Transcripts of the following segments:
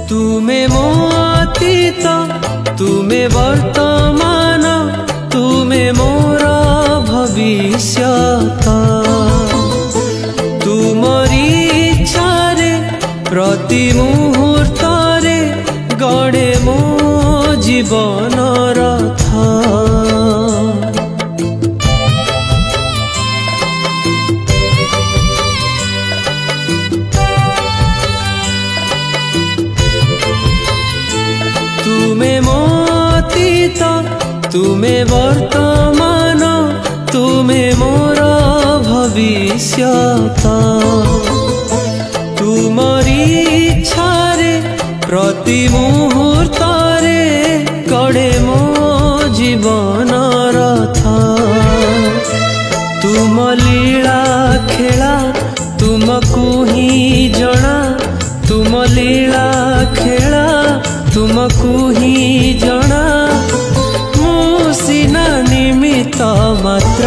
तुमे मो अतीत तुमे वर्तमान तुमे मोर भविष्यत तुमरी इच्छारे प्रति मुहूर्त रे गड़े मो जीवन रथ। तुमे मो अतीत तुमे वर्तमान तुमे मोर भविष्यत तुमरी इच्छारे प्रति मुहूर्त रे गड़े मो जीवन रथ। तुम लीला खेला तुमको ही जना तुम लीला खेला तुमको ही जना मु सिना निमित्त मात्र।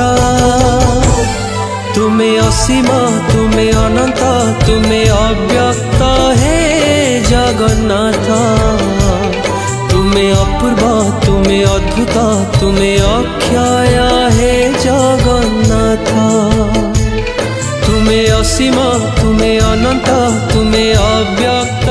तुमे असीम तुमे अनंत तुमे अव्यक्त हे जगन्नाथ तुमे अपूर्व तुमे अद्भुत तुमे अक्षय हे जगन्नाथ। तुमे असीम तुमे अनंत तुमे अव्यक्त